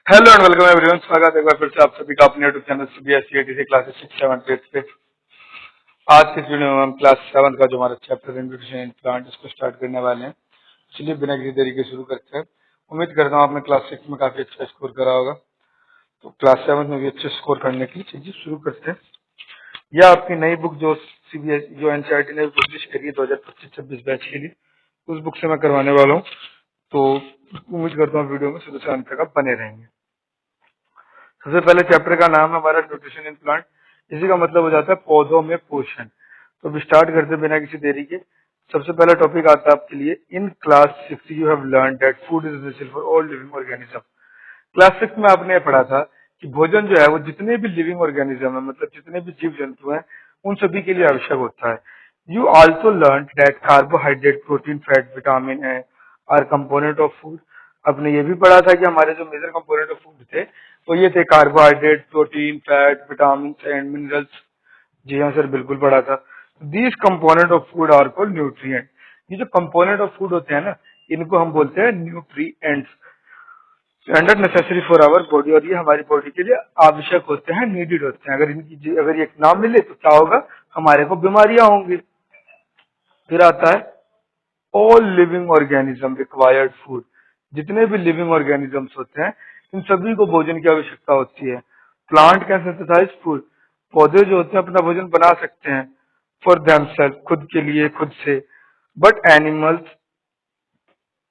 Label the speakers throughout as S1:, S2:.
S1: Hello and welcome everyone. स्वागत है एक बार फिर से आप सभी का अपने यूट्यूब चैनल CBSE क्लासेस 6-7 पे। आज की इस वीडियो में हम क्लास 7 का जो हमारा चैप्टर न्यूट्रिशन इन प्लांट इसको स्टार्ट करने वाले हैं। चलिए बिना किसी देरी के शुरू करते हैं। उम्मीद करता हूँ आपने क्लास 6 में काफी अच्छा स्कोर करा होगा, तो क्लास 7 में भी अच्छे स्कोर करने के लिए चलिए शुरू करते हैं। यह आपकी नई बुक जो CBSE जो NCERT ने पब्लिश करी है 2025-26 बैच के लिए, उस बुक से मैं करवाने वाला हूँ। तो उम्मीद करता हूँ वीडियो में शुरू से अंत तक आप बने रहेंगे। सबसे पहले चैप्टर का नाम है हमारा न्यूट्रिशन इन प्लांट। इसी का मतलब हो जाता है पौधों में पोषण। तो अब स्टार्ट करते हैं बिना किसी देरी के। सबसे पहला टॉपिक आता है आपके लिए, in class 6 you have learn that food is essential for all living organism. Class 6 में आपने पढ़ा था कि भोजन जो है वो जितने भी लिविंग ऑर्गेनिज्म है, मतलब जितने भी जीव जंतु हैं, उन सभी के लिए आवश्यक होता है। You also learn that carbohydrate, protein, fat, vitamin है आर कंपोनेंट ऑफ फूड। आपने ये भी पढ़ा था कि हमारे जो मेजर कंपोनेंट ऑफ फूड थे वो ये थे carbohydrate, protein, fat, vitamin and minerals. जी हाँ सर, बिल्कुल पढ़ा था। These component of food are called nutrient. ये जो कंपोनेंट ऑफ फूड होते हैं ना, इनको हम बोलते हैं nutrients. Standard necessary for our body, और ये हमारी बॉडी के लिए आवश्यक होते हैं, नीडेड होते हैं। अगर ये ना मिले तो क्या होगा, हमारे को बीमारियां होंगी। फिर आता है all living organism required food. जितने भी लिविंग ऑर्गेनिजम्स होते हैं, इन सभी को भोजन की आवश्यकता होती है। Plant can synthesise food. पौधे जो होते हैं अपना भोजन बना सकते हैं फॉर देमसेल्फ, खुद के लिए, खुद से। But animals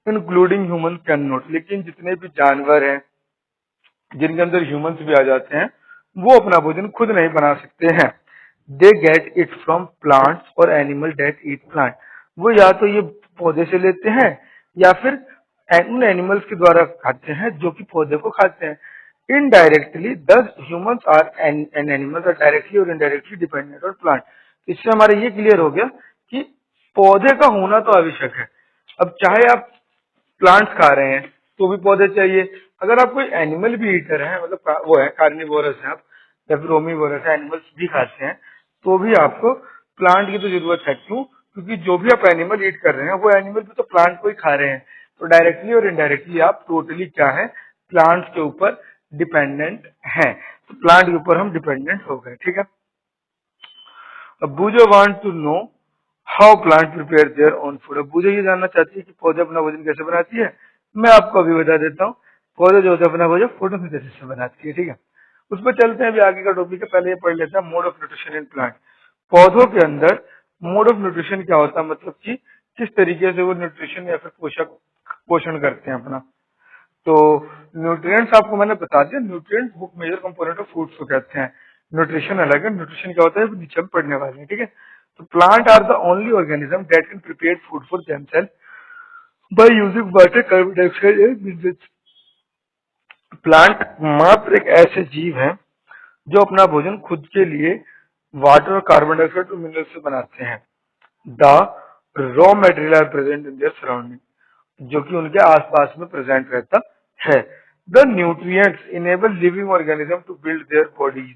S1: including human can not. लेकिन जितने भी जानवर हैं जिनके अंदर ह्यूमंस भी आ जाते हैं, वो अपना भोजन खुद नहीं बना सकते हैं। They get it from plants और एनिमल डेट ईट प्लांट। वो या तो ये पौधे से लेते हैं या फिर उन एनिमल्स के द्वारा खाते हैं जो कि पौधे को खाते हैं। Indirectly thus humans are and animals are directly और इनडायरेक्टली डिपेंडेंट ऑन प्लांट। इससे हमारा ये क्लियर हो गया कि पौधे का होना तो आवश्यक है। अब चाहे आप प्लांट्स खा रहे हैं तो भी पौधे चाहिए। अगर आप कोई एनिमल भी ईटर है, मतलब वो है कार्निवोरस है आप, या फिर ओमिवोरस है, एनिमल्स भी खाते हैं, तो भी आपको प्लांट की तो जरूरत है। क्यों? क्योंकि जो भी आप एनिमल ईट कर रहे हैं वो एनिमल भी तो प्लांट को ही खा रहे हैं। तो डायरेक्टली और इनडायरेक्टली आप टोटली क्या है, प्लांट्स के ऊपर डिपेंडेंट हैं। तो प्लांट के ऊपर हम डिपेंडेंट हो गए, ठीक है। अब Boojho want to know how plant prepare their own food. अब बूजो ये जानना चाहती है कि पौधे अपना भोजन कैसे बनाती है। मैं आपको अभी बता देता हूँ। पौधे जो होते हैं अपना भोजन फोटोसिंथेसिस से बनाती है, ठीक है। उस पर चलते हैं, अभी आगे का टॉपिक है, पहले ये पढ़ लेते हैं mode of nutrition in plant. पौधों के अंदर मोड ऑफ न्यूट्रिशन क्या होता है, मतलब कि किस तरीके से वो न्यूट्रिशन या फिर पोषक पोषण करते हैं अपना। तो न्यूट्रिएंट्स आपको मैंने बता दिया। Nutrients book major component of foods को कहते हैं। न्यूट्रिशन अलग है, न्यूट्रिशन क्या होता है नीचे हम पढ़ने वाले हैं, ठीक है। तो plant are the only organism that can prepare food for themselves by using water, carbon dioxide and minerals. Plant मात्र एक ऐसे जीव हैं जो अपना भोजन खुद के लिए वाटर और कार्बन डाइऑक्साइड और मिनरल्स से बनाते हैं। The raw material are present in their surrounding, जो कि उनके आसपास में प्रेजेंट रहता है। The nutrients enable living organism to build their bodies.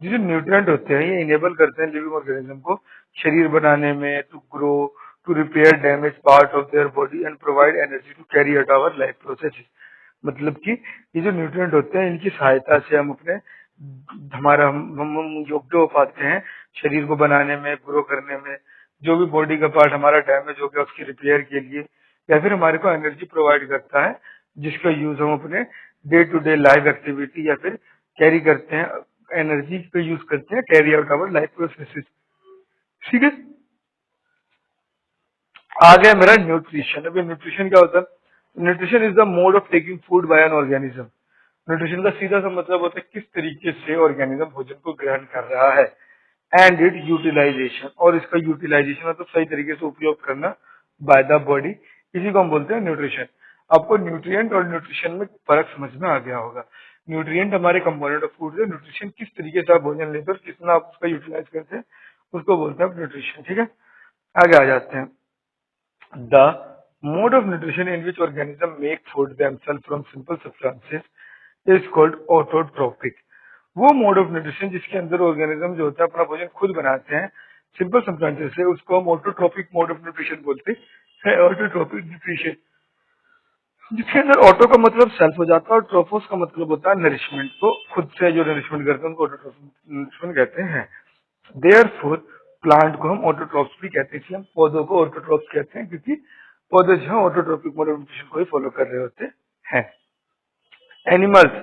S1: जो न्यूट्रिएंट होते हैं ये इनेबल करते हैं लिविंग ऑर्गेनिज्म को शरीर बनाने में, to grow, to repair damage part of their body and provide energy to carry out our life process. मतलब कि ये जो न्यूट्रिएंट होते हैं इनकी सहायता से हम अपने हम योग्य हो पाते हैं शरीर को बनाने में, ग्रो करने में। जो भी बॉडी का पार्ट हमारा डैमेज हो गया उसकी रिपेयर के लिए, या फिर हमारे को एनर्जी प्रोवाइड करता है जिसका यूज हम अपने day to day life activity या फिर कैरी करते हैं, एनर्जी का यूज करते हैं carry out our life processes, ठीक है। आ गया मेरा न्यूट्रिशन। अभी न्यूट्रिशन क्या होता है? Nutrition is the mode of taking food by an organism. Nutrition का सीधा सा मतलब होता है किस तरीके से ऑर्गेनिज्म भोजन को ग्रहण कर रहा है, एंड इट यूटिलाइजेशन, और इसका यूटिलाइजेशन मतलब सही तरीके से उपयोग करना बाय द बॉडी, इसी को हम बोलते हैं न्यूट्रिशन। आपको न्यूट्रिएंट और न्यूट्रिशन में फर्क समझ में आ गया होगा। न्यूट्रिएंट हमारे कंपोनेंट ऑफ फूड है, न्यूट्रिशन किस तरीके से आप भोजन लेते हैं और कितना आप उसका यूटिलाइज करते हैं उसको बोलते हैं न्यूट्रिशन, ठीक है। आगे आ जाते हैं। The mode of nutrition in which organisms make food themselves from simple substances is called autotrophic। वो मोड ऑफ न्यूट्रिशन जिसके अंदर ऑर्गेनिज्म जो होता है अपना भोजन खुद बनाते हैं सिंपल सब्सटेंसेस से, उसको हम ऑटोट्रोपिक मोड ऑफ न्यूट्रिशन बोलते हैं। ऑटोट्रोपिक न्यूट्रिशन जिसके अंदर ऑटो का मतलब सेल्फ हो जाता है और ट्रोफोस का मतलब होता है नरिशमेंट, को खुद से जो नरिशमेंट करते हैं उनको ऑटोट्रॉफ कहते हैं। देयरफॉर प्लांट को हम ऑटोट्रॉफ्स भी कहते हैं, इसलिए हम पौधों को ऑटोट्रॉफ्स कहते हैं, क्योंकि पौधे जो है ऑटोट्रॉपिक मोड ऑफ न्यूट्रिशन को ही फॉलो कर रहे होते हैं। Animals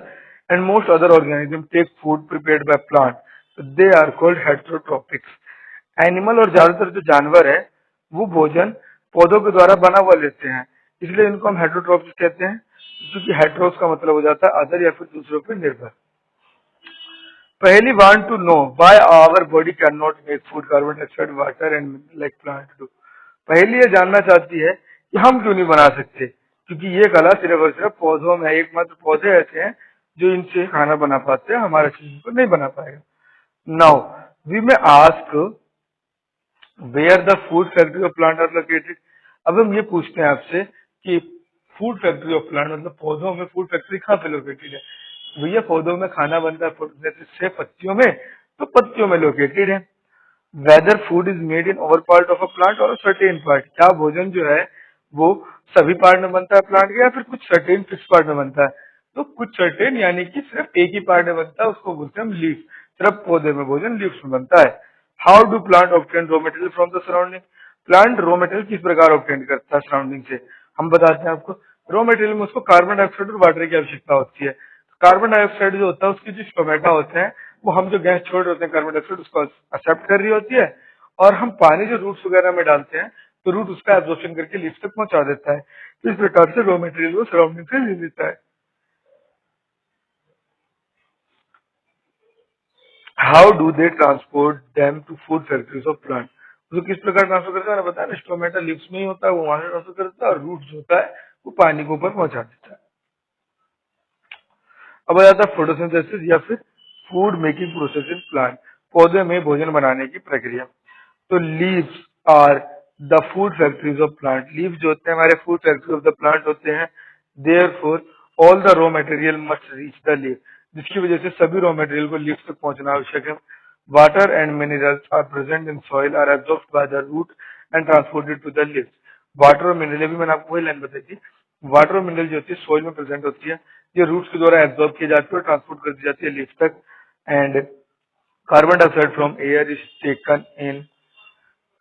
S1: and most other organisms take food prepared by plant. So they are called heterotropics. Animal और ज्यादातर जो जानवर है वो भोजन पौधों के द्वारा बना हुआ लेते हैं, इसलिए इनको हम हेटरोट्रोपिक्स कहते हैं, क्योंकि हेट्रोस का मतलब हो जाता है अदर या फिर दूसरों पर निर्भर। पहली want to know why our body can not make food, carbon dioxide, water and like plant do. पहली ये जानना चाहती है कि हम क्यों नहीं बना सकते, क्योंकि ये कला सिर्फ और सिर्फ पौधों में है, एकमात्र पौधे ऐसे हैं जो इनसे खाना बना पाते हैं, हमारा शरीर को नहीं बना पाएगा। Now we may ask where the food factory of plant are located. अब हम ये पूछते हैं आपसे कि फूड फैक्ट्री ऑफ प्लांट मतलब पौधों में फूड फैक्ट्री कहाँ पे लोकेटेड है। भैया पौधों में खाना बनता है से पत्तियों में, तो पत्तियों में लोकेटेड है। Whether food is made in over part of a plant और सर्टेन पार्ट, क्या भोजन जो है वो सभी पार्ट में बनता है प्लांट के या फिर कुछ सर्टेन फिक्स पार्ट में बनता है। तो कुछ सर्टेन यानी कि सिर्फ एक ही पार्ट में बनता है, उसको बोलते हैं हम लीफ। सिर्फ पौधे में भोजन लीव्स में बनता है। How do plant obtain raw material from the surrounding. Plant raw material किस प्रकार ऑब्टेन करता है सराउंडिंग से, हम बताते हैं आपको। रॉ मटेरियल में उसको कार्बन डाइऑक्साइड और वाटर की आवश्यकता होती है। कार्बन डाइऑक्साइड जो होता है उसके जो स्टोमेटा होते हैं वो हम जो गैस छोड़ रहे होते हैं कार्बन डाइऑक्साइड उसको एक्सेप्ट कर रही होती है, और हम पानी जो रूट्स वगैरह में डालते हैं तो रूट उसका एब्जॉर्प्शन करके लीफ तक पहुंचा देता है। तो इस प्रकार से रॉ मटेरियल वो सराउंडिंग से ले लेता है। How do they transport them to food factories of plant. तो किस प्रकार ट्रांसफर करता है मैंने बताया ना, स्टोमेटा लीव्स में ही होता है, वो वहां से ट्रांसफर करता है और रूट जो होता है वो पानी को ऊपर पहुंचा देता है। अब आ जाता है फोटोसिंथेसिस या फिर food making process in plant, पौधे में भोजन बनाने की प्रक्रिया। तो leaves are the food factories of plant, लीव्स जो होते हैं हमारे food factory of the plant होते हैं। Therefore all the raw material must reach the leaf, जिसकी वजह से सभी रॉ मटेरियल को लीव्स तक पहुंचना आवश्यक है। Water and minerals are present in soil are absorbed by the root and transported to the leaves. Water और मिनरल भी मैंने आपको वही लाइन बताई थी, वाटर और मिनरल जो होती है सॉइल में प्रेजेंट होती है, ये रूट्स के द्वारा एब्जॉर्ब की जाती है और ट्रांसपोर्ट कर दी जाती है लीव्स तक। And carbon dioxide from air is taken in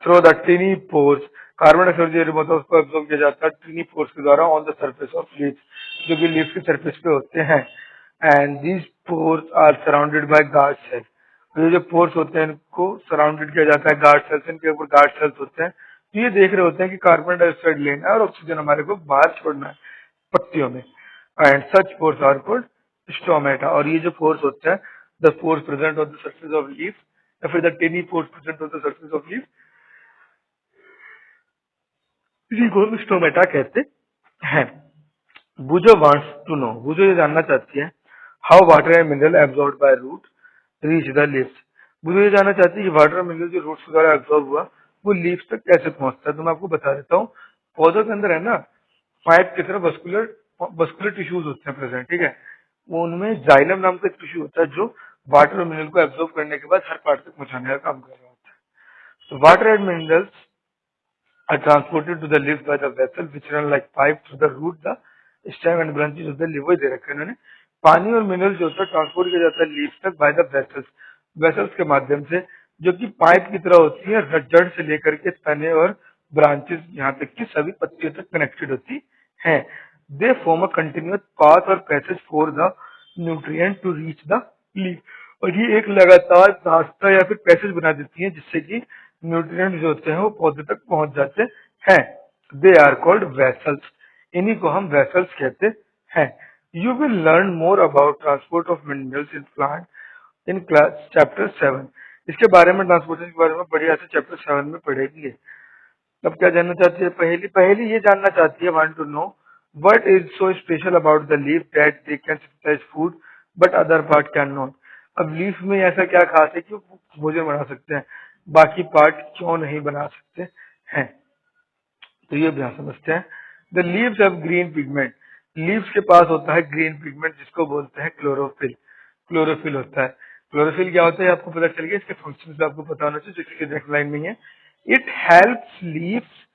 S1: through the टिनी pores, carbon dioxide जो होता है उसको एब्जॉर्ब किया जाता है टिनी पोर्स के द्वारा on the surface of leaves, जो कि लीव्स के सरफेस पे होते हैं। And these pores are surrounded by guard cells, ये जो पोर्स होते हैं इनको सराउंडेड किया जाता है गार्ड सेल्स, इनके ऊपर गार्ड सेल्स होते हैं। तो ये देख रहे होते हैं कि कार्बन डाइऑक्साइड लेना है और ऑक्सीजन हमारे को बाहर छोड़ना है पत्तियों में। And such pores are called stomata, और ये जो पोर्स होते हैं the pores present on the surface of leaf या फिर the tiny pores present on the surface of leaf, इसी को हम स्टोमेटा कहते हैं। Boojho wants to know, Boojho ये जानना चाहती है how water and mineral absorb by root reach the leaves. बुजो ये जानना चाहती है कि वाटर और मिनरल जो रूट्स द्वारा एब्जॉर्ब हुआ वो लीव्स तक कैसे पहुंचता है। तो मैं आपको बता देता हूँ, पौधों के अंदर है ना पाइप की तरह वस्कुलर वस्कुलर टिश्यूज होते हैं प्रेजेंट, ठीक है। वो उनमें जाइलम नाम का एक टिश्यू होता है जो वाटर और मिनरल को एब्जॉर्ब करने के बाद हर पार्ट तक पहुंचाने का काम कर रहा होता है। तो water and minerals are transported to the leaf by the vessel which run like pipe through the root, the stem and branches of the leaf। वही दे रखे हैं इन्होंने। पानी और मिनरल जो होता है ट्रांसपोर्ट किया जाता है लीफ तक बाय द वेसल्स, वेसल्स के माध्यम से, जो कि पाइप की तरह होती है, जड़ से लेकर के तने और ब्रांचेस यहाँ तक की सभी पत्तियों तक कनेक्टेड होती हैं। They form a continuous path और passage for the nutrient to reach the leaf, और ये एक लगातार रास्ता या फिर पैसेज बना देती है जिससे कि न्यूट्रिएंट जो होते हैं वो पौधे तक पहुंच जाते हैं। दे आर कॉल्ड वेसल्स, इन्हीं को हम वेसल्स कहते हैं। You will learn more about transport of minerals in plant in class chapter 7। इसके बारे में ट्रांसपोर्टेशन के बारे में बढ़िया से चैप्टर 7 में पढ़ेगी। अब क्या जानना चाहती है, पहली पहली ये जानना चाहती है, want to know what is so special about the leaf that they can synthesise food but other part can not. अब लीफ में ऐसा क्या खास है कि वो भोजन बना सकते हैं, बाकी पार्ट क्यों नहीं बना सकते हैं। तो ये भी यहाँ समझते हैं। The leaves have green pigment, leaves के पास होता है ग्रीन पिगमेंट जिसको बोलते हैं क्लोरोफिल। क्लोरोफिल होता है, क्लोरोफिल क्या होता है आपको पता चल गया, इसके फंक्शन भी आपको पता होना चाहिए जो इसके नेक्स्ट लाइन में ही है। It helps leaves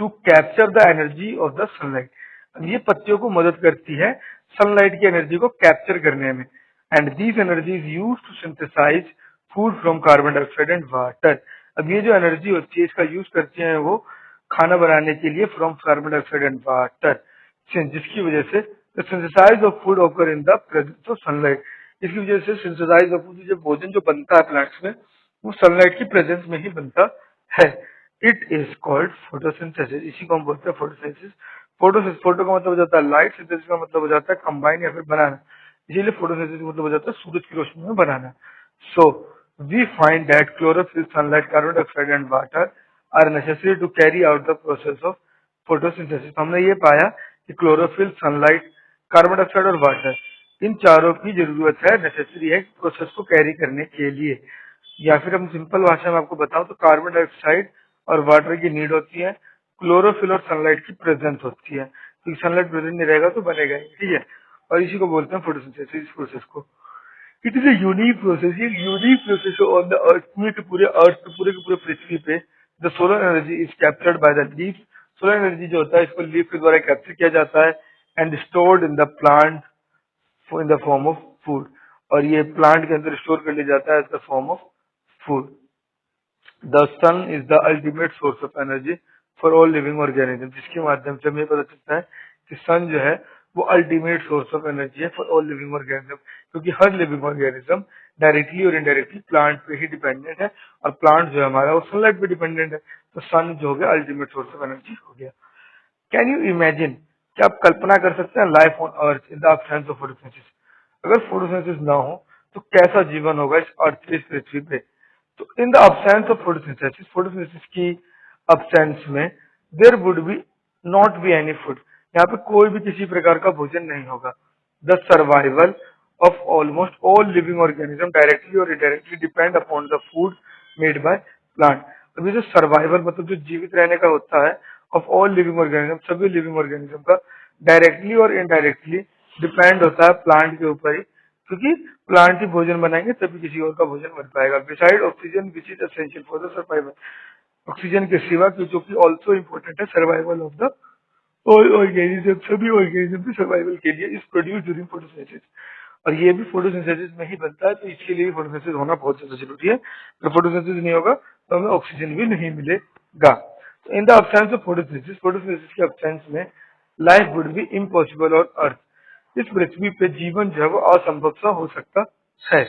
S1: to capture the energy of the sunlight. ये पत्तियों को मदद करती है सनलाइट की एनर्जी को कैप्चर करने में, and these energy is use to synthesise food from carbon dioxide and water. अब ये जो एनर्जी होती है इसका यूज करते हैं वो खाना बनाने के लिए from carbon dioxide and water, जिसकी वजह से the synthesise of food occur in the presence of sunlight. इसकी वजह से सिंथेसाइज ऑफ फूड, जो भोजन जो बनता है प्लांट्स में, वो सनलाइट की प्रेजेंस में ही बनता है। इट इज कॉल्ड फोटोसिंथेसिस, इसी को हम बोलते हैं फोटोसिंथेसिस। फोटो का मतलब हो जाता है लाइट, सिंथेसिस का मतलब हो जाता है कंबाइन या फिर बनाना, इसीलिए फोटोसिंथेसिस का मतलब हो जाता है सूरज की रोशनी में बनाना। So we find that chlorophyll, sunlight, carbon dioxide and water are necessary to carry out the process of photosynthesis. हमने ये पाया कि क्लोरोफिल, सनलाइट, कार्बन डाइऑक्साइड और वाटर, इन चारों की जरूरत है, नेसेसरी है प्रोसेस को कैरी करने के लिए। या फिर हम सिंपल भाषा में आपको बताओ तो कार्बन डाइऑक्साइड और वाटर की नीड होती है, क्लोरोफिल और सनलाइट की प्रेजेंस होती है, क्योंकि सनलाइट प्रेजेंट नहीं रहेगा तो बनेगा ही, ठीक है। और इसी को बोलते हैं फोटोसिंथेसिस, इस प्रोसेस को। It is a unique process, ये unique process on the earth, पूरे के पूरे अर्थ पे, पूरे के पूरे पृथ्वी पे। The solar energy is captured by the leaf. Solar energy जो होता है इसको लीफ के द्वारा कैप्चर किया जाता है, and stored in the plant in the form of food, और ये प्लांट के अंदर स्टोर कर लिया जाता है as the form of food. The sun is the ultimate source of energy for all living organism, जिसके माध्यम से हमें पता चलता है कि सन जो है वो अल्टीमेट सोर्स ऑफ एनर्जी है फॉर ऑल लिविंग ऑर्गेनिज्म, क्योंकि हर लिविंग ऑर्गेनिज्म डायरेक्टली और इनडायरेक्टली प्लांट पे ही डिपेंडेंट है, और प्लांट जो है हमारा वो सनलाइट पे डिपेंडेंट है, तो सन जो हो गया अल्टीमेट सोर्स ऑफ एनर्जी हो गया। कैन यू इमेजिन, क्या आप कल्पना कर सकते हैं life on earth in the absence of photosynthesis? अगर फोटोसिंथेसिस ना हो तो कैसा जीवन होगा इस अर्थ पे, इस पृथ्वी पे? तो in the absence of photosynthesis, photosynthesis की अब्सेंस में, there would be not be any food, यहाँ पे कोई भी किसी प्रकार का भोजन नहीं होगा। The survival of almost all living organism directly और indirectly depend upon the food made by plant. अभी जो सर्वाइवल मतलब जो जीवित रहने का होता है, ऑफ ऑल लिविंग ऑर्गेनिज्म, सभी लिविंग ऑर्गेनिज्म का डायरेक्टली और इनडायरेक्टली डिपेंड होता है प्लांट के ऊपर ही, क्योंकि प्लांट ही भोजन बनाएंगे तभी किसी और का भोजन बन पाएगा। Beside oxygen which is essential for the survival, oxygen के सिवा की जो कि ऑल्सो इम्पोर्टेंट है survival of the all organism, सभी ऑर्गेनिज्म की सर्वाइवल के लिए, इज प्रोड्यूस ड्यूरिंग फोटोसिंथेसिस। और ये भी फोटोसिंथेसिस में ही बनता है, तो इसके लिए भी फोटोसिंथेसिस होना बहुत ज्यादा जरूरी है। अगर फोटोसिंथेसिस नहीं होगा तो हमें ऑक्सीजन भी नहीं मिलेगा। तो in the absence of photosynthesis, photosynthesis के अब्सेंस में life would be impossible on earth, इस पृथ्वी पे जीवन जो है वो असंभव सा हो सकता है।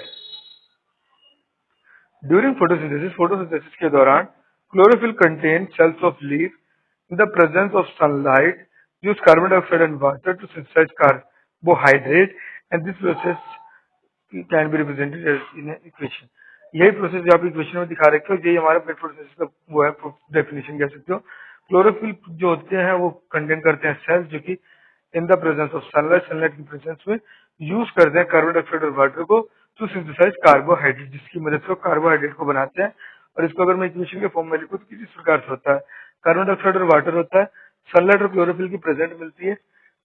S1: ड्यूरिंग फोटोसिंथेसिस, फोटोसिंथेसिस के दौरान chlorophyll contain cells of leaf in the presence of sunlight use carbon dioxide and water to synthesise carbohydrate, and this process can be represented in equation. यही प्रोसेस जो आप इक्वेशन में दिखा रखे हो, यही हमारा प्रोसेस का वो है, डेफिनेशन कह सकते हो। क्लोरोफिल जो होते हैं वो कंटेन करते हैं सेल्स जो कि इन the presence of sunlight, sunlight की प्रेजेंस में यूज करते हैं कार्बन डाइऑक्साइड और वाटर को टू सिंथेसाइज कार्बोहाइड्रेट, जिसकी मदद से वो कार्बोहाइड्रेट को बनाते हैं। और इसको अगर मैं इक्वेशन के फॉर्म में लिखूं तो किस प्रकार से होता है, कार्बन डाइऑक्साइड और वाटर होता है, सनलाइट और क्लोरोफिल की प्रेजेंट मिलती है,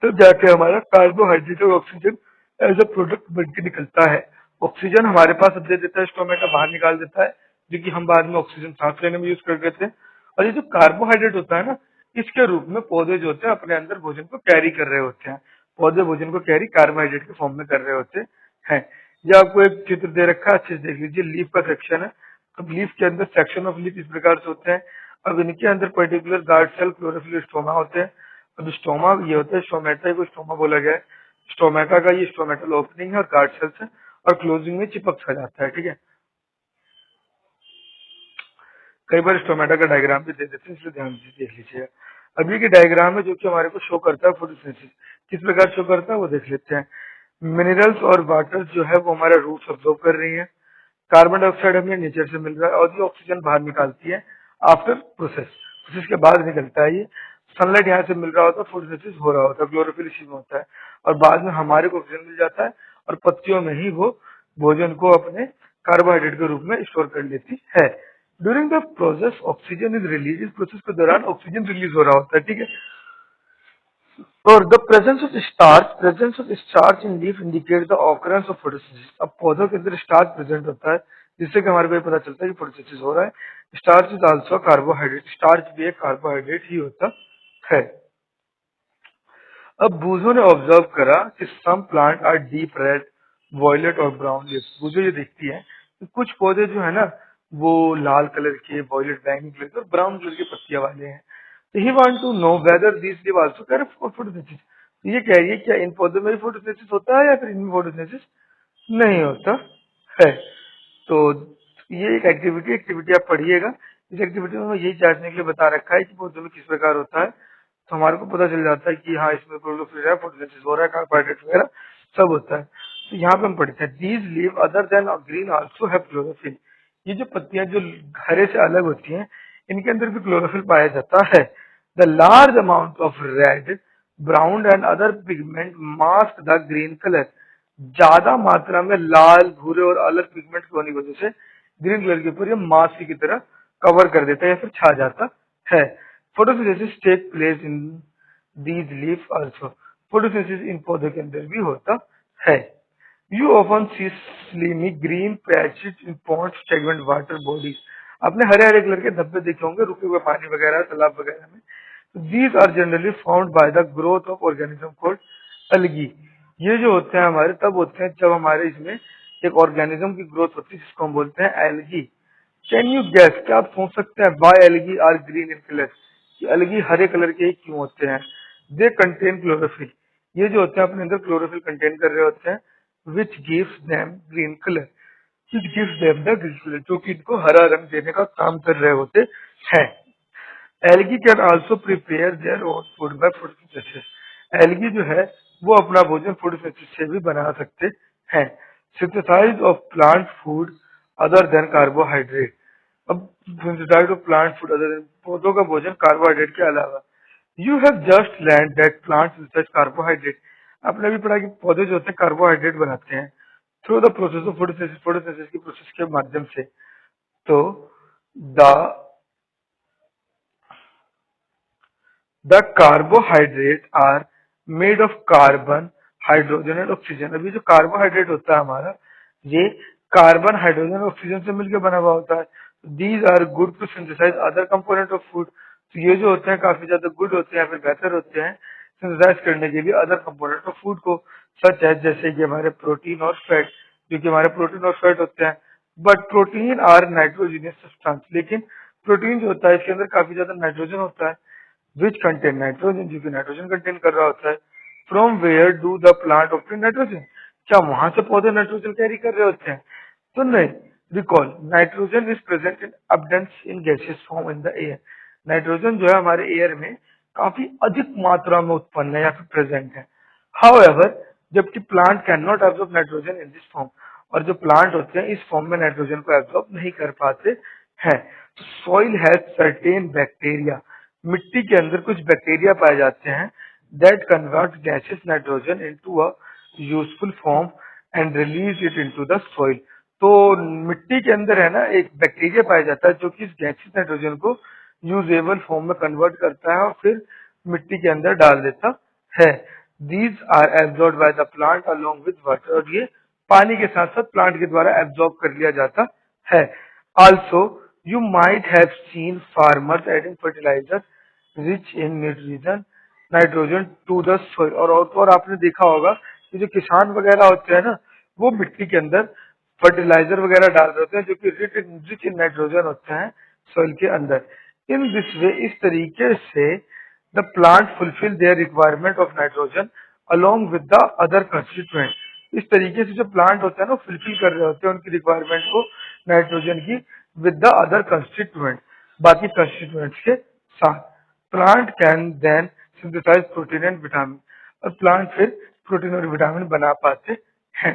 S1: तब जाके हमारा कार्बोहाइड्रेट और ऑक्सीजन एज अ प्रोडक्ट बन के निकलता है। ऑक्सीजन हमारे पास अब दे देता है, स्टोमेटा बाहर निकाल देता है, जो कि हम बाद में ऑक्सीजन सांस लेने में यूज कर देते हैं। और ये जो कार्बोहाइड्रेट होता है ना, इसके रूप में पौधे जो होते हैं अपने अंदर भोजन को कैरी कर रहे होते हैं, पौधे भोजन को कैरी कार्बोहाइड्रेट के फॉर्म में कर रहे होते हैं। ये आपको एक चित्र दे रखा है, अच्छे से देख लीजिए, लीफ का सेक्शन है। अब लीफ के अंदर सेक्शन ऑफ लीफ इस प्रकार से होते हैं। अब इनके अंदर particular guard cell, chlorophyll, stoma होते हैं। अब स्टोमा ये होता है, स्टोमेटा को स्टोमा बोला गया है। स्टोमेटा का ये स्टोमेटल ओपनिंग है और गार्ड सेल्स है, और क्लोजिंग में चिपक सा जाता है, ठीक है। कई बार स्टोमेटा का डायग्राम भी दे देते हैं, इसलिए ध्यान से देख लीजिए। अभी के डायग्राम है जो कि हमारे को शो करता है फोटोसिंथेसिस, किस प्रकार शो करता है वो देख लेते हैं। मिनरल्स और वाटर जो है वो हमारा रूट्स ऑब्जॉर्व कर रही है, कार्बन डाइऑक्साइड हमें नेचर से मिल रहा है, और ये ऑक्सीजन बाहर निकालती है आफ्टर प्रोसेस, प्रोसेस के बाद निकलता है ये। सनलाइट यहाँ से मिल रहा होता है, फोटोसिंथेसिस हो रहा होता है, क्लोरोफिल इसी में होता है, और बाद में हमारे को ऑक्सीजन मिल जाता है, और पत्तियों में ही वो भोजन को अपने कार्बोहाइड्रेट के रूप में स्टोर कर लेती है। During the process oxygen is release, इस प्रोसेस के दौरान ऑक्सीजन रिलीज हो रहा होता है, ठीक है। और the presence of starch in leaf indicate the occurrence of photosynthesis. अब पौधों के अंदर स्टार्च प्रेजेंट होता है, जिससे कि हमारे को ये पता चलता है कि फोटोसिंथेसिस हो रहा है। Starch is also carbohydrate, starch भी एक कार्बोहाइड्रेट ही होता है। अब बूजो ने ऑब्जर्व करा कि some plant are deep red, violet और ब्राउन लीव्स। बूजो ये देखती है कि कुछ पौधे जो है ना वो लाल कलर के, वॉयलेट बैंगनी कलर के और ब्राउन कलर की पत्तियां वाले हैं। तो he want to know whether these leaf also carry photosynthesis. ये कह रही है क्या इन पौधों में फोटोसिंथेसिस होता है या फिर इनमें फोटोसिंथेसिस नहीं होता है। तो ये एक एक्टिविटी एक्टिविटी आप पढ़िएगा। इस एक्टिविटी में यही जांचने के लिए बता रखा है कि पौधों में किस प्रकार होता है, तो हमारे को पता चल जाता है कि हाँ इसमें क्लोरोफिल है, फोटोसिंथेसिस हो रहा है, कार्बोहाइड्रेट वगैरह सब होता है। तो यहाँ पे हम पढ़ते हैं these leave other than green also have chlorophyll. ये जो पत्तियां जो हरे से अलग होती हैं इनके अंदर भी क्लोरोफिल पाया जाता है। The large amount of red, brown and other pigment mask the green colour. ज्यादा मात्रा में लाल, भूरे और अलग पिगमेंट होने की वजह से ग्रीन कलर के ऊपर ये मास्क की तरह कवर कर देता है या फिर छा जाता है। Photosynthesis take place in these leaf also. Photosynthesis इन पौधे के अंदर भी होता है। You often see slimy green patches in ponds, stagnant water bodies. आपने हरे हरे कलर के धब्बे देखे होंगे रुके हुए पानी वगैरह, तालाब वगैरह में। These are generally found by the growth of organism called algae. ये जो होते हैं हमारे तब होते हैं जब हमारे इसमें एक ऑर्गेनिज्म की ग्रोथ होती है जिसको हम बोलते हैं एल्गी। कैन यू गेस, क्या आप सोच सकते हैं why algae are green in colour, कि अलगी हरे कलर के ही क्यों होते हैं? They contain chlorophyll. ये जो होते हैं अपने अंदर क्लोरोफिल कंटेन कर रहे होते हैं, which gives them green colour, which gives them the green colour, जो कि इनको हरा रंग देने का काम कर रहे होते हैं। Algae can also prepare their own food by photosynthesis. Algae जो है वो अपना भोजन फोटोसिंथेसिस से भी बना सकते हैं। Synthesise of plant food other than carbohydrate. अब synthesise of plant food other than, पौधों का भोजन कार्बोहाइड्रेट के अलावा। You have just learn that plant synthesise carbohydrate. आपने भी पढ़ा कि पौधे जो होते हैं कार्बोहाइड्रेट बनाते हैं through the process of photosynthesis, photosynthesis की प्रोसेस के माध्यम से। तो the the carbohydrate are made of carbon, hydrogen and oxygen. अभी जो कार्बोहाइड्रेट होता है हमारा, ये कार्बन, हाइड्रोजन और ऑक्सीजन से मिलकर बना हुआ होता है। These are good to synthesise other component of food. तो ये जो होते हैं काफी ज्यादा गुड होते हैं, फिर बेहतर होते हैं सिंथेसाइज करने के लिए अदर कंपोनेंट ऑफ फूड को, सच है जैसे कि हमारे प्रोटीन और फैट, जो कि हमारे प्रोटीन और फैट होते हैं। But protein are nitrogenous substance, लेकिन प्रोटीन जो होता है इसके अंदर काफी ज्यादा नाइट्रोजन होता है, विच कंटेन नाइट्रोजन, जो कि नाइट्रोजन कंटेन कर रहा होता है। From where do the plant obtain nitrogen, क्या वहां से पौधे नाइट्रोजन कैरी कर रहे होते हैं? तो नहीं। Recall, nitrogen is present in abundance in gaseous form in the air. Nitrogen जो है हमारे एयर में काफी अधिक मात्रा में उत्पन्न है या फिर प्रेजेंट है। हाउएवर, जबकि plant can not absorb nitrogen in this form, और जो प्लांट होते हैं इस फॉर्म में नाइट्रोजन को एब्जॉर्ब नहीं कर पाते हैं। सॉइल हैज सर्टेन बैक्टीरिया, मिट्टी के अंदर कुछ बैक्टीरिया पाए जाते हैं that convert gases nitrogen into a useful form and release it into the soil. तो मिट्टी के अंदर है ना एक बैक्टीरिया पाया जाता है जो कि इस गैसेस नाइट्रोजन को यूजेबल फॉर्म में कन्वर्ट करता है और फिर मिट्टी के अंदर डाल देता है। These are absorb by the plant along with water, और ये पानी के साथ साथ प्लांट के द्वारा एब्जॉर्ब कर लिया जाता है। Also you might have seen farmers adding fertiliser rich in nutrition nitrogen to the soil. और आपने देखा होगा कि जो किसान वगैरह होते हैं ना वो मिट्टी के अंदर फर्टिलाइजर वगैरह डाल रहे होते हैं जो कि रिच इन नाइट्रोजन होते हैं सोइल के अंदर। इन दिस वे, इस तरीके से the plant fulfil their requirement of nitrogen along with the other constituent. इस तरीके से जो प्लांट होता है ना फुलफिल कर रहे होते हैं उनकी रिक्वायरमेंट को नाइट्रोजन की विद द अदर कंस्टिट्यूएंट, बाकी कंस्टिट्यूएंट्स के साथ। Plant can then synthesise protein and vitamin, और प्लांट फिर प्रोटीन और विटामिन बना पाते हैं।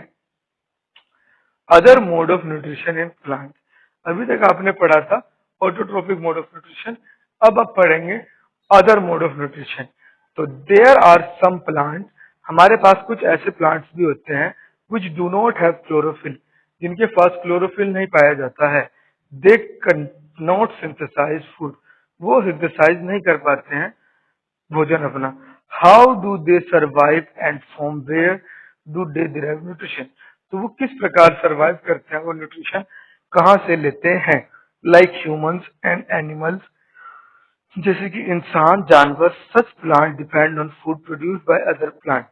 S1: Other mode of nutrition in plant, अभी तक आपने पढ़ा था ऑटोट्रोपिक मोड ऑफ न्यूट्रिशन, अब आप पढ़ेंगे अदर मोड ऑफ न्यूट्रिशन। तो देयर आर सम प्लांट, हमारे पास कुछ ऐसे प्लांट्स भी होते हैं which do not have chlorophyll, जिनके पास क्लोरोफिल नहीं पाया जाता है। They can not synthesise food, वो सिंथेसाइज नहीं कर पाते हैं भोजन अपना। How do they survive and from where do they derive nutrition, तो वो किस प्रकार सर्वाइव करते हैं, वो न्यूट्रिशन कहाँ से लेते हैं? लाइक ह्यूमंस एंड एनिमल्स, जैसे कि इंसान, जानवर, such plant depend on food produce by other plant.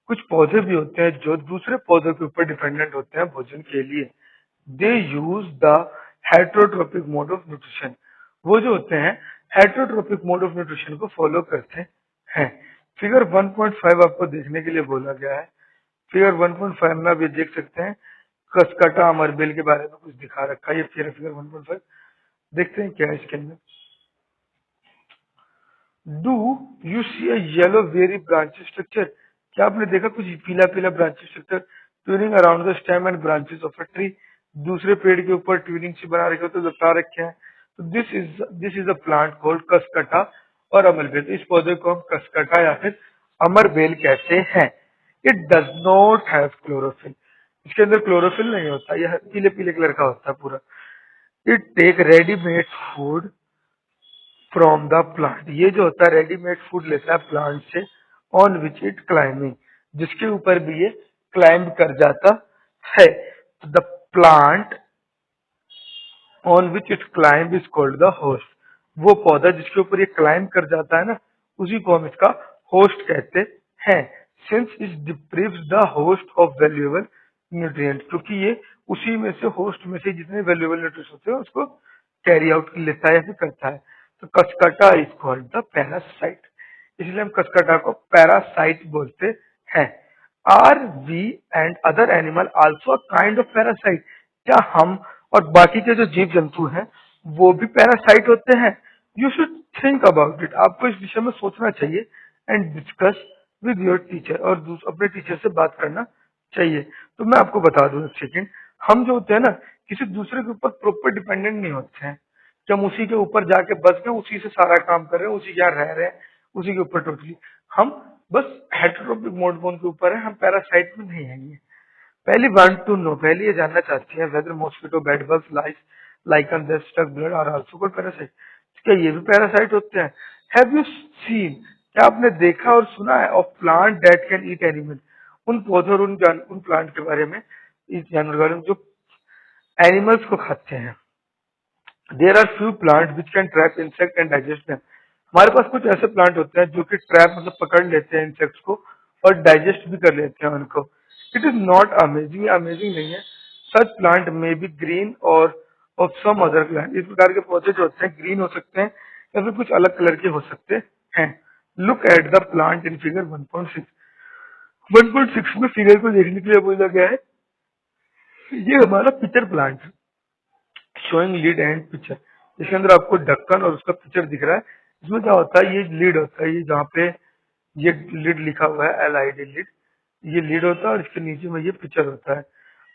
S1: कुछ पौधे भी होते हैं जो दूसरे पौधों के ऊपर डिपेंडेंट होते हैं भोजन के लिए। They use the heterotrophic mode of nutrition. वो जो होते हैं हेटरोट्रोपिक मोड ऑफ न्यूट्रिशन को फॉलो करते हैं। फिगर 1.5 आपको देखने के लिए बोला गया है। फिगर 1.5 में आप ये देख सकते हैं, कसकटा अमरबेल के बारे में कुछ दिखा रखा है। ये फिगर 1.5 देखते हैं क्या है इसके अंदर। Do you see a yellow very branches structure? क्या आपने देखा कुछ पीला पीला branches structure twining around the stem and branches of a tree? दूसरे पेड़ के ऊपर ट्विनिंग से बना रखे होते, बता रखे हैं। तो this is a plant called cuscuta और अमरबेल। तो इस पौधे को हम कसकटा या फिर अमरबेल कहते हैं। It does not have chlorophyll. इसके अंदर क्लोरोफिल नहीं होता, यह पीले पीले कलर का होता है पूरा। It take readymade food from the plant. ये जो होता है रेडीमेड फूड लेता है प्लांट से। ऑन विच इट क्लाइंबिंग, जिसके ऊपर भी ये क्लाइंब कर जाता है। The plant on which it climb is called the host. वो पौधा जिसके ऊपर ये क्लाइंब कर जाता है ना, उसी को हम इसका होस्ट कहते हैं। Since it deprives the host of valuable nutrient, क्योंकि ये उसी में से होस्ट में से जितने वैल्यूएबल न्यूट्रिएंट्स होते हैं उसको कैरी आउट लेता है या फिर करता है। तो cuscuta is called the parasite, इसलिए हम कसकटा को पैरासाइट बोलते हैं। Are we and other animal also kind of parasite? क्या हम और बाकी के जो जीव जंतु हैं वो भी पैरासाइट होते हैं? You should think about it. आपको इस विषय में सोचना चाहिए and discuss with your teacher, और अपने टीचर से बात करना चाहिए। तो मैं आपको बता दूं एक सेकेंड, हम जो होते हैं ना, किसी दूसरे के ऊपर प्रॉपर डिपेंडेंट नहीं होते हैं कि हम उसी के ऊपर जाके बस गए, उसी से सारा काम कर रहे हैं, उसी के यहाँ रह रहे हैं, उसी के ऊपर टोटली हम बस हेटेरोट्रोपिक मोड के ऊपर है, हम पैरासाइट में नहीं है। पहली वांट टू नो, पहले ये जानना चाहती है whether mosquito, bed bugs, lice, lichen, that stuck blood are also called parasite. क्या ये भी पैरासाइट होते हैं? हैव यू सीन, क्या आपने देखा और सुना है of plant that can eat animal? उन पौधों और उन प्लांट के बारे में, इस जानवर के बारे में जो एनिमल्स को खाते हैं। There are few plant which can trap insect and digest them. हमारे पास कुछ ऐसे प्लांट होते हैं जो कि ट्रैप मतलब पकड़ लेते हैं इंसेक्ट्स को और डाइजेस्ट भी कर लेते हैं उनको। It is not amazing, amazing नहीं है। सच प्लांट में बी ग्रीन और ऑफ सम अदर प्लांट। इस प्रकार के पौधे जो होते हैं ग्रीन हो सकते हैं या फिर कुछ अलग कलर के हो सकते हैं। Look at the plant in figure 1.6। 1.6 में फिगर को देखने के लिए बोला गया है। ये हमारा पिक्चर प्लांट है, शोइंग लीड एंड पिक्चर। इसके अंदर आपको ढक्कन और उसका पिक्चर दिख रहा है। इसमें क्या होता है, ये लीड होता है, ये जहाँ पे ये लीड लिखा हुआ है LID लीड, ये लीड होता है और इसके नीचे में ये पिक्चर होता है।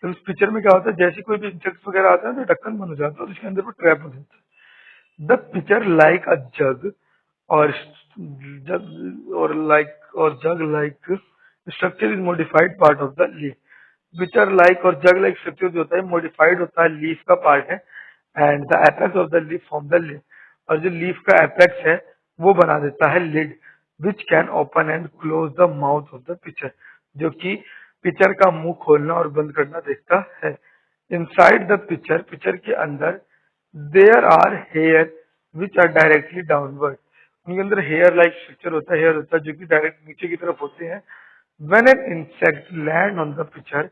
S1: तो इस पिक्चर में क्या होता है, जैसे कोई भी इंसेक्ट वगैरह आता है तो ढक्कन बन हो जाता है और इसके अंदर वो ट्रैप हो जाता है। The pitcher like a jug और jug like structure is modified part of the leaf. Pitcher like और जग लाइक स्ट्रक्चर जो होता है मॉडिफाइड होता है, लीफ का पार्ट है। And the apex of the leaf form the lid, और जो लीफ का एपेक्स है वो बना देता है lid, which can open and close the mouth of the pitcher, जो कि पिक्चर का मुंह खोलना और बंद करना देखता है। इनसाइड द पिक्चर, पिक्चर के अंदर there are hair which are directly downward. उनके अंदर हेयर लाइक स्ट्रक्चर होता है, हेयर होता है जो कि डायरेक्ट नीचे की तरफ होते हैं। When an insect land on the pitcher,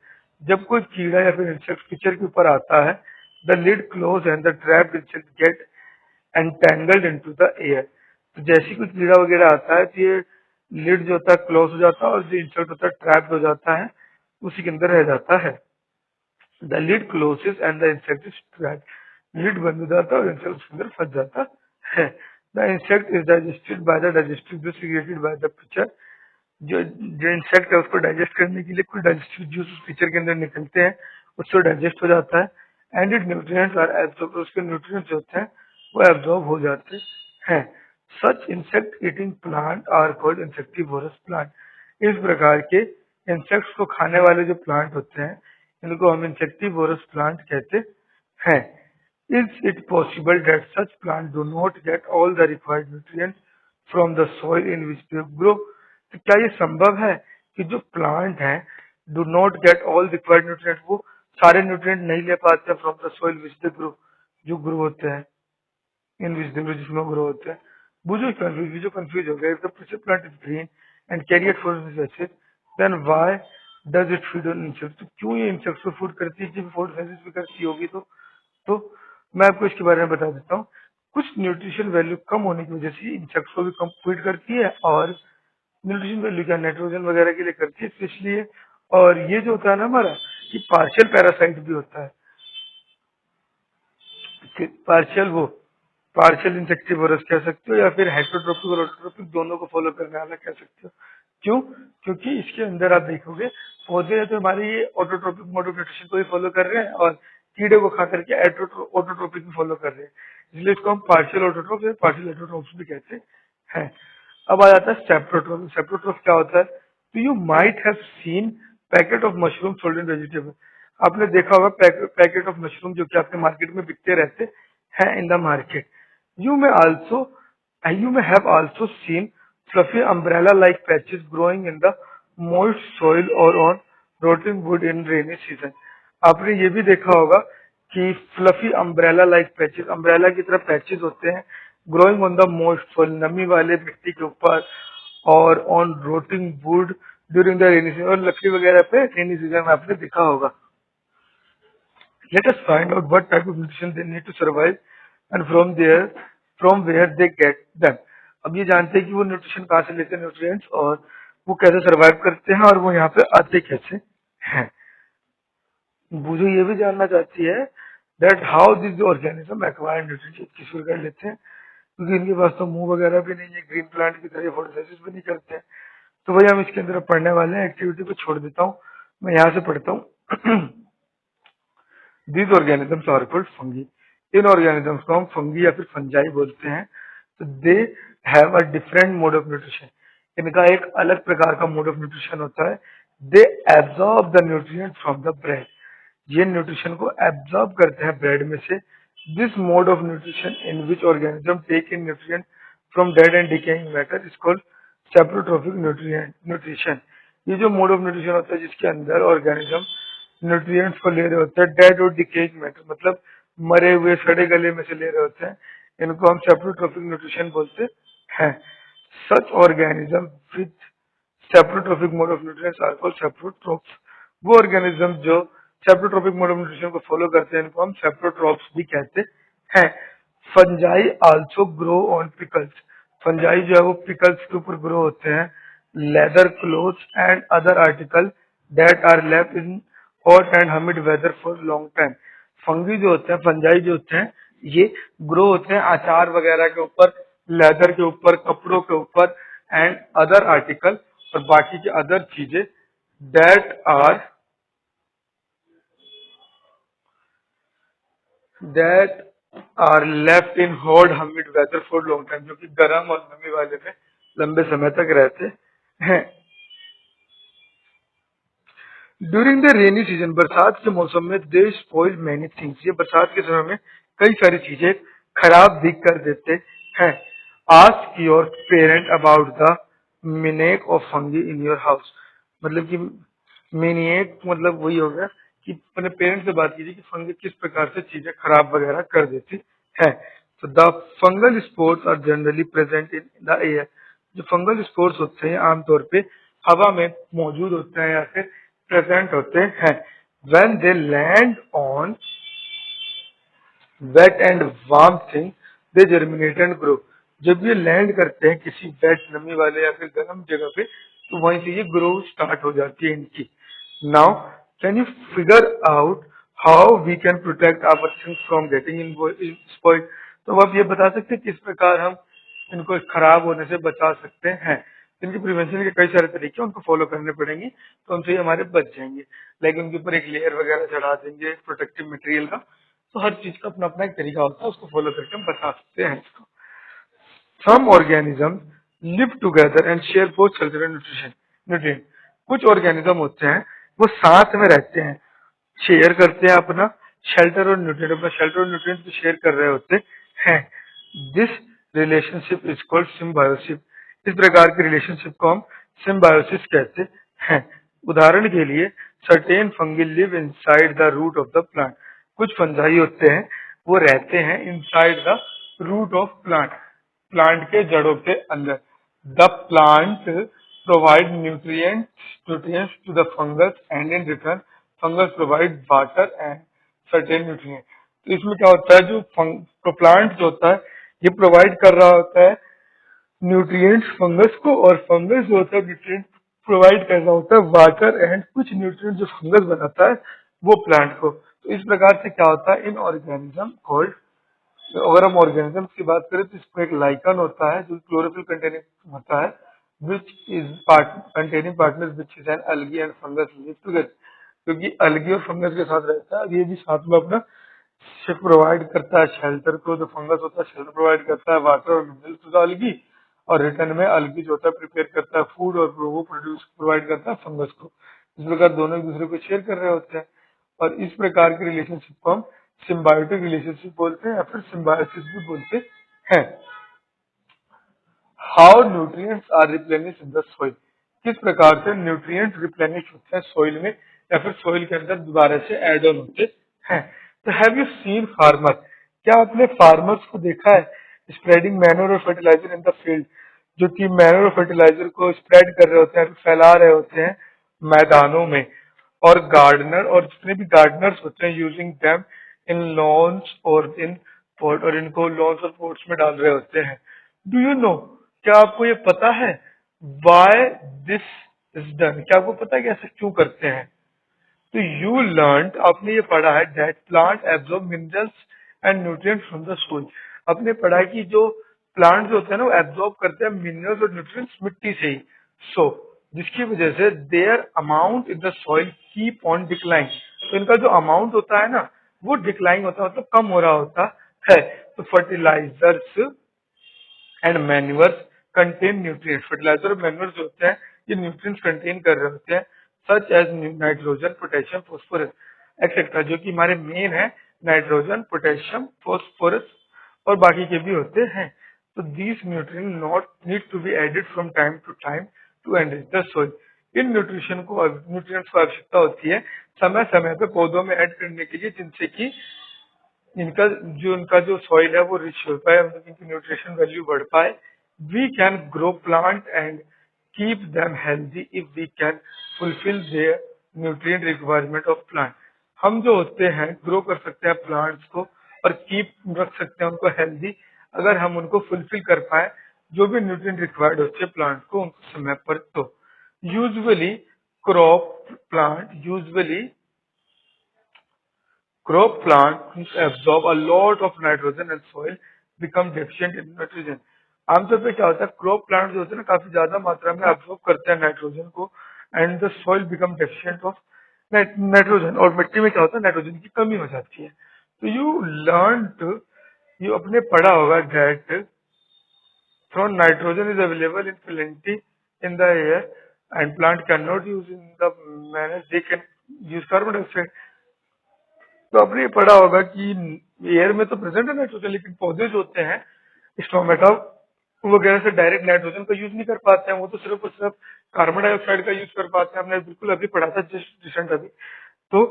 S1: जब कोई कीड़ा या फिर इंसेक्ट पिक्चर के ऊपर आता है, the lid close and the trapped insect get entangled into the air। तो जैसे ही कोई कीड़ा वगैरह आता है तो ये लिड जो होता है क्लोज हो जाता है और जो इंसेक्ट होता है ट्रैप्ड हो जाता है, उसी के अंदर रह जाता है। The lid closes and the insect is trapped. Lid बंद हो जाता है और इंसेक्ट उसके अंदर फंस जाता है। The insect is digested by the digestive juice created by the pitcher. जो जो इंसेक्ट है उसको डाइजेस्ट करने के लिए कुछ डाइजेस्टिव जूस उस पिक्चर के अंदर निकलते हैं, उससे डाइजेस्ट हो जाता है। And it nutrients are absorb, उसके न्यूट्रिएंट्स जो होते हैं वो एब्जॉर्ब हो जाते हैं। Such insect eating plant are called insectivorous plant. इस प्रकार के इंसेक्ट्स को खाने वाले जो प्लांट होते हैं इनको हम इंसेक्टिवोरस प्लांट कहते हैं। Is it possible that such plant do not get all the required nutrients from the soil in which they grow? तो क्या ये संभव है कि जो प्लांट है do not get all required nutrient, वो सारे न्यूट्रिएंट नहीं ले पाते from the soil which they grow, जो ग्रो होते हैं इन विच दे ग्रो, जिसमें ग्रो होते हैं? बुझो कंफ्यूज हो गया, if the pistil plant is green and carry a photosynthesis, then why does it feed on insects? तो क्यों ये इंसेक्ट्स को फूड करती है जब फोटोसिंथेसिस भी करती होगी? तो मैं आपको इसके बारे में बता देता हूँ। कुछ न्यूट्रिशन वैल्यू कम होने की वजह से इंसेक्ट्स को भी कम फीड करती है, और न्यूट्रिशन वैल्यू क्या नाइट्रोजन वगैरह के लिए करती है, तो इसलिए। और ये जो होता है ना हमारा, कि पार्शियल पैरासाइट भी होता है, पार्शियल वो पार्शियल इंसेक्टिवोरस कह सकते हो, या फिर हेटरोट्रोपिक और ऑटोट्रोपिक दोनों को फॉलो करने वाला कह सकते हो। क्यों? क्योंकि इसके अंदर आप देखोगे पौधे हैं तो हमारे ये ऑटोट्रोपिक मोड ऑफ न्यूट्रिशन को भी फॉलो कर रहे हैं, और कीड़े को खा करके ऑटोट्रोपिक भी फॉलो कर रहे हैं, इसलिए इसको हम पार्शियल ऑटोट्रोप या पार्शियल हेटरोट्रोप्स भी कहते हैं। अब आ जाता है सेप्रोट्रोप। सेप्रोट्रोप क्या होता है? तो you might have scene packet of mushroom sold in vegetable. आपने देखा होगा पैकेट ऑफ मशरूम जो कि आपके मार्केट में बिकते रहते हैं in the market. You may also you may have also seen fluffy umbrella-like patches growing in the moist soil or on rotting wood in rainy season। आपने ये भी देखा होगा कि fluffy umbrella like patches, umbrella की तरह patches होते हैं, growing on the moist soil, नमी वाले मिट्टी के ऊपर, और on rotting wood during the rainy season, और लकड़ी वगैरह पे रेनी सीजन में आपने देखा होगा। Let us find out what type of nutrition they need to survive and from where they get them। अब ये जानते हैं कि वो न्यूट्रिशन कहाँ से लेते हैं, न्यूट्रिएंट्स, और वो कैसे सरवाइव करते हैं, और वो यहाँ पे आते कैसे हैं। बुझो ये भी जानना चाहती है that how this organism acquire nutrition, किस प्रकार लेते हैं, क्योंकि इनके पास तो मुंह वगैरह भी नहीं है, ग्रीन प्लांट की तरह फोटोसिंथेसिस भी नहीं करते हैं। तो वही हम इसके अंदर पढ़ने वाले हैं। एक्टिविटी को छोड़ देता हूँ, मैं यहाँ से पढ़ता हूँ। These organisms are called fungi। In organisms को हम फंगी या फिर फंजाई बोलते हैं। तो they have a different mode of nutrition. इनका एक अलग प्रकार का मोड ऑफ न्यूट्रिशन होता है। They absorb the nutrient from the bread. ये न्यूट्रिशन को एब्जॉर्ब करते हैं ब्रेड में से। This mode of nutrition in which organism take in nutrient from dead and decaying matter is called saprotrophic nutrition. ये जो मोड ऑफ न्यूट्रिशन होता है जिसके अंदर ऑर्गेनिज्म न्यूट्रिएंट्स को ले रहे होते हैं डेड और डिकेइंग मैटर, मतलब मरे हुए सड़े गले में से ले रहे होते हैं, इनको हम सेप्रोट्रोपिक न्यूट्रिशन बोलते हैं। Such organism with saprotrophic mode of nutrition are called saprotrophs. वो ऑर्गेनिज्म जो सेप्रोट्रोपिक मोड ऑफ न्यूट्रिशन को फॉलो करते हैं इनको हम सेप्रोट्रोप्स भी कहते हैं। Fungi also grow on pickles. Fungi जो है वो पिकल्स के ऊपर ग्रो होते हैं। Leather clothes and other article that are left in hot and humid weather for long time. Fungi जो होते हैं, फंजाई जो होते हैं, ये ग्रो होते हैं अचार वगैरह के ऊपर, लेदर के ऊपर, कपड़ों के ऊपर, एंड अदर आर्टिकल, और बाकी के अदर चीजें that that are left in hot humid weather for long time, जो कि गर्म और नमी वाले में लंबे समय तक रहते हैं। ड्यूरिंग द रेनी सीजन, बरसात के मौसम में दे स्पॉइल मैनी थिंग्स। ये बरसात के समय में कई सारी चीजें खराब भी कर देते हैं। Ask your parent about the menace of fungi in your house. मतलब कि मिनिएक मतलब वही हो गया कि अपने पेरेंट्स से बात कीजिए कि फंगी किस प्रकार से चीजें खराब वगैरह कर देती है। तो the fungal spores are generally present in the air. जो फंगल स्पोर्स होते हैं आमतौर पे हवा में मौजूद होते हैं या फिर प्रेजेंट होते हैं। When they land on wet and warm thing, they germinate and grow। जब ये लैंड करते हैं किसी वेट नमी वाले या फिर गर्म जगह पे, तो वहीं से ये ग्रो स्टार्ट हो जाती है इनकी। Now can you figure out how we can protect our things from getting in spoil. तो आप ये बता सकते हैं किस प्रकार हम इनको खराब होने से बचा सकते हैं। इनके प्रिवेंशन के कई सारे तरीके उनको फॉलो करने पड़ेंगे, तो हमसे हमारे बच जाएंगे। लाइक उनके ऊपर एक लेयर वगैरह चढ़ा देंगे प्रोटेक्टिव मटेरियल का। तो हर चीज का अपना अपना एक तरीका होता है, उसको फॉलो करके हम बचा सकते हैं इसको। Some organism live together and share both shelter and nutrient. कुछ ऑर्गेनिज्म होते हैं वो साथ में रहते हैं, शेयर करते हैं अपना शेल्टर और न्यूट्रिएंट, अपना शेल्टर और न्यूट्रिएंट भी शेयर कर रहे होते हैं। This relationship is called symbiosis. इस प्रकार के रिलेशनशिप को हम सिम्बायोसिस कहते हैं। उदाहरण के लिए certain fungi live inside the root of the plant. कुछ फंजाई होते हैं वो रहते हैं inside the root of plant. Plant के जड़ों के अंदर। The plant provide nutrients to the fungus and in return fungus provide water and certain nutrient. तो इसमें क्या होता है, जो प्लांट जो होता है ये प्रोवाइड कर रहा होता है न्यूट्रिएंट्स फंगस को, और फंगस जो होता है न्यूट्रिएंट प्रोवाइड कर रहा होता है वाटर एंड कुछ न्यूट्रिएंट जो फंगस बनाता है वो प्लांट को। तो इस प्रकार से क्या होता है, इन ऑर्गेनिज्म कॉल्ड, अगर हम ऑर्गेनिज्म की बात करें तो इसमें एक लाइकन होता है जो क्लोरोफिल कंटेनिंग होता है, which is containing partner which is an algae and fungus live together, क्योंकि अलगी और फंगस के साथ रहता है, ये भी साथ में अपना प्रोवाइड करता है शेल्टर को, जो फंगस होता है शेल्टर प्रोवाइड करता है, वाटर और मिनरल्स टू द अलगी, और रिटर्न में अलगी जो होता है प्रिपेयर करता है फूड और वो प्रोड्यूस प्रोवाइड करता है फंगस को। इस प्रकार दोनों एक दूसरे को शेयर कर रहे होते हैं, और इस प्रकार की रिलेशनशिप को हम सिम्बायोटिक रिलेशनशिप बोलते हैं या फिर सिम्बायोसिस भी बोलते हैं। How nutrients are replenish in the soil, किस प्रकार से न्यूट्रिएंट्स रिप्लेनिश होते हैं सॉइल में या फिर सॉइल के अंदर दोबारा से एड ऑन होते हैं। तो हैव यू सीन फार्मर, क्या आपने फार्मर्स को देखा है स्प्रेडिंग मैन्योर और फर्टिलाइजर इन द फील्ड, जो कि मैन्योर और फर्टिलाइजर को स्प्रेड कर रहे होते हैं, फैला रहे होते हैं मैदानों में, और गार्डनर और जितने भी गार्डनर्स होते हैं यूजिंग देम इन लॉन्स और इन पॉट, और इनको लॉन्स और पोट्स में डाल रहे होते हैं। डू यू नो, क्या आपको ये पता है वाई दिस इज डन, क्या आपको पता है कि ऐसा क्यों करते हैं? तो यू लर्न, आपने ये पढ़ा है that plant absorb minerals and nutrients from the soil, आपने पढ़ा है कि जो प्लांट्स होते हैं ना वो एब्जॉर्ब करते हैं मिनरल्स और न्यूट्रिएंट्स मिट्टी से ही, सो जिसकी वजह से their amount in the soil keep on decline, तो इनका जो अमाउंट होता है ना वो डिक्लाइन होता है, मतलब कम हो रहा होता है। तो fertilizers and manures contain nutrients, fertilizer और मैन्यूअर्स जो होते हैं ये न्यूट्रिएंट्स कंटेन कर रहे होते हैं, such as nitrogen potassium phosphorus etcetera, जो कि हमारे मेन है नाइट्रोजन पोटेशियम फॉस्फोरस, और बाकी के भी होते हैं। तो these nutrient not need to be added from time to enrich the soil, इन न्यूट्रिएंट्स को आवश्यकता होती है समय समय पे पौधों में ऐड करने के लिए, जिनसे कि इनका जो सॉइल है वो रिच हो पाए, मतलब इनकी न्यूट्रिशन वैल्यू बढ़ पाए। We can grow plant and keep them healthy if we can fulfil their nutrient requirement of plant, हम जो होते हैं ग्रो कर सकते हैं प्लांट्स को और कीप रख सकते हैं उनको हेल्दी अगर हम उनको फुलफिल कर पाए जो भी न्यूट्रिएंट रिक्वायर्ड होते हैं प्लांट को उनको समय पर। तो usually crop plant usually crop plants absorb a lot of nitrogen and soil become deficient in nitrogen। आमतौर पे क्या होता है, क्रॉप प्लांट जो होते हैं ना काफी ज्यादा मात्रा में एब्जॉर्ब करते हैं नाइट्रोजन को, and the soil become deficient of nitrogen, और मिट्टी में क्या होता है नाइट्रोजन की कमी हो जाती है। तो यू अपने पढ़ा होगा that from nitrogen is available in plenty in the air and plant can not use in the manner they can use carbon dioxide. तो आपने ये पढ़ा होगा कि एयर में तो प्रेजेंट है नाइट्रोजन, लेकिन पौधे जो होते हैं स्टोमेटा वगैरह से डायरेक्ट नाइट्रोजन का यूज नहीं कर पाते हैं, वो तो सिर्फ और सिर्फ कार्बन डाइऑक्साइड का यूज कर पाते हैं। हमने बिल्कुल अभी पढ़ा था जस्ट रिसेंट अभी। तो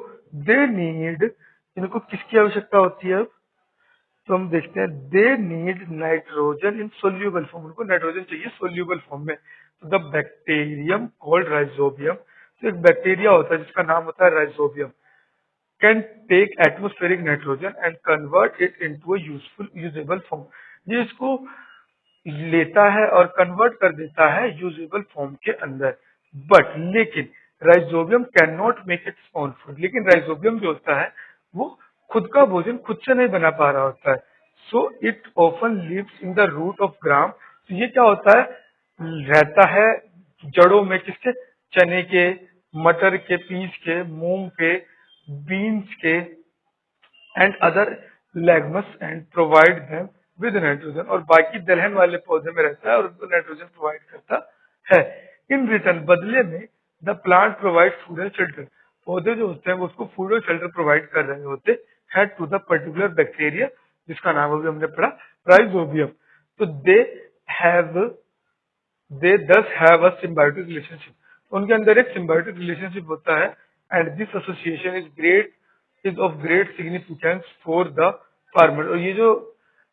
S1: दे नीड, इनको किसकी आवश्यकता होती है? तो हम देखते हैं they need nitrogen in soluble form, उनको नाइट्रोजन चाहिए सोल्यूबल फॉर्म में। तो द बैक्टीरियम कॉल्ड राइजोबियम, तो एक बैक्टीरिया होता है जिसका नाम होता है rhizobium, can take atmospheric nitrogen and convert it into a usable form। ये इसको लेता है और कन्वर्ट कर देता है यूजेबल फॉर्म के अंदर। बट लेकिन rhizobium can not make its own food, लेकिन राइजोबियम जो होता है वो खुद का भोजन खुद से नहीं बना पा रहा होता है। So it often lives in the root of gram, तो ये क्या होता है, रहता है जड़ों में, किसके, चने के, मटर के, पीस के, मूंग के, बीन्स के and other legumes and provide them with nitrogen, और बाकी दलहन वाले पौधे में रहता है और उनको नाइट्रोजन प्रोवाइड करता है। इन रिटर्न, बदले में the plant provide food and shelter, पौधे जो होते हैं वो उसको फूड और शेल्टर प्रोवाइड कर रहे होते हैं टू द पर्टिकुलर बैक्टीरिया जिसका नाम अभी हमने पढ़ा राइजोबियम। तो हैव दे दस हैव अ सिम्बायोटिक रिलेशनशिप, उनके अंदर एक सिम्बायोटिक रिलेशनशिप होता है, and this association is of great significance for the farmer. और ये जो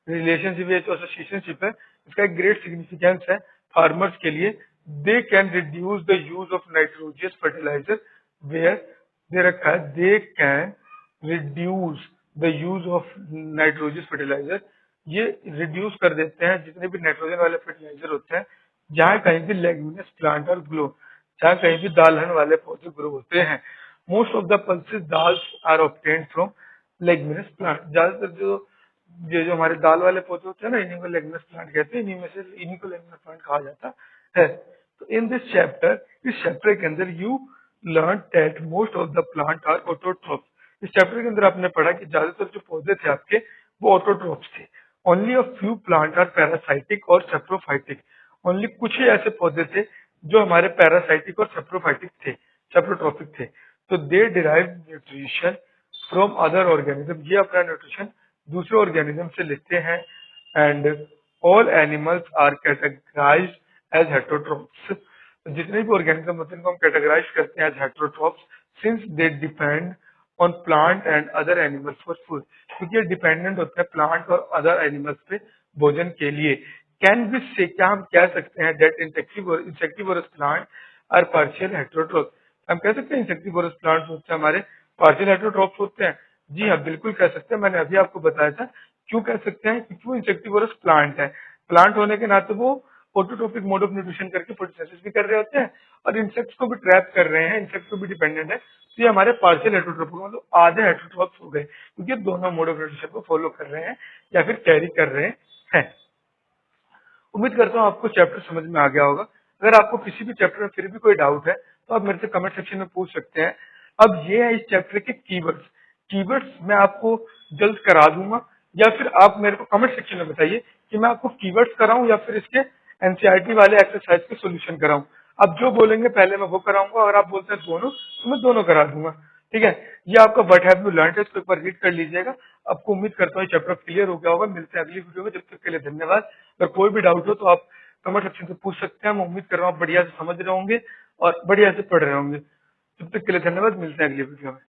S1: रिलेशनशिप है, जो एसोसिएशनशिप है, इसका एक ग्रेट सिग्निफिकेंस है फार्मर्स के लिए। They can reduce the use of nitrogenous fertilizer where, they रखा है they can reduce the use of nitrogenous fertilizer, ये रिड्यूस कर देते हैं जितने भी नाइट्रोजन वाले फर्टिलाइजर होते हैं जहाँ कहीं भी लेग्यूमिनस प्लांट और ग्रो, जहाँ कहीं भी दालहन वाले पौधे ग्रो होते हैं। Most of the pulses dals are obtained from leguminous plant, ज्यादातर जो ये जो हमारे दाल वाले पौधे होते हैं ना, इन्हीं को लेग्यूमिनस प्लांट कहते हैं, इन्हीं में से इन्हीं को लेग्यूमिनस प्लांट कहा जाता है। तो इन दिस चैप्टर, इस चैप्टर के अंदर you learn that most of the plant are autotrophs. इस चैप्टर के अंदर आपने पढ़ा कि ज्यादातर जो पौधे थे आपके वो ऑटोट्रॉप्स थे। Only a few plant are parasitic और सेप्रोफाइटिक, ओनली कुछ ही ऐसे पौधे थे जो हमारे पैरासाइटिक और सेप्रोफाइटिक थे, सेप्रोट्रॉपिक थे। तो they derive nutrition from other organism, ये अपना न्यूट्रिशन दूसरे ऑर्गेनिज्म से लेते हैं। And all animals are categorized as heterotrophs, जितने भी ऑर्गेनिज्म होते हैं इनको हम कैटेगराइज करते हैं as heterotrophs since they depend on plant and other animals for food, क्योंकि ये डिपेंडेंट होते हैं प्लांट और अदर एनिमल्स पे भोजन के लिए। कैन बी से, क्या हम कह सकते हैं that insectivorous plant are partial heterotrophs, हम कह सकते हैं इंसेक्टिवोरस प्लांट्स होते हैं हमारे पार्शियल हेटरोट्रॉप्स होते हैं? जी हाँ, बिल्कुल कह सकते हैं। मैंने अभी आपको बताया था क्यों कह सकते हैं, क्योंकि वो इंसेक्टिवोरस प्लांट है। प्लांट होने के नाते वो ऑटोट्रोपिक मोड ऑफ न्यूट्रिशन करके फोटोसिंथेसिस भी कर रहे होते हैं और इंसेक्ट्स को भी ट्रैप कर रहे हैं, इंसेक्ट्स को भी डिपेंडेंट है। तो ये हमारे पार्शियल हेटरोट्रोप, मतलब आधे हेटरोट्रोप्स हो गए, क्योंकि दोनों मोड ऑफ न्यूट्रिशन को फॉलो कर रहे हैं या फिर कैरी कर रहे हैं। उम्मीद करता हूँ आपको चैप्टर समझ में आ गया होगा। अगर आपको किसी भी चैप्टर में फिर भी कोई डाउट है तो आप मेरे से कमेंट सेक्शन में पूछ सकते हैं। अब ये है इस चैप्टर के कीवर्ड्स। कीवर्ड्स मैं आपको जल्द करा दूंगा, या फिर आप मेरे को कमेंट सेक्शन में बताइए कि मैं आपको कीवर्ड्स कराऊं या फिर इसके एनसीईआरटी वाले एक्सरसाइज के सोल्यूशन कराऊं। आप जो बोलेंगे पहले मैं वो कराऊंगा, अगर आप बोलते हैं दोनों तो मैं दोनों करा दूंगा। ठीक है, ये आपका व्हाट हैव यू लर्नड है, इसको एक बार रीड कर लीजिएगा। आपको उम्मीद करता हूँ चैप्टर क्लियर हो गया होगा। मिलते हैं अगली वीडियो में, जब तक के लिए धन्यवाद। अगर कोई भी डाउट हो तो आप कमेंट सेक्शन से पूछ सकते हैं। मैं उम्मीद कर रहा हूँ आप बढ़िया से समझ रहे होंगे और बढ़िया से पढ़ रहे होंगे। तब तक के लिए धन्यवाद, मिलते हैं अगली वीडियो में।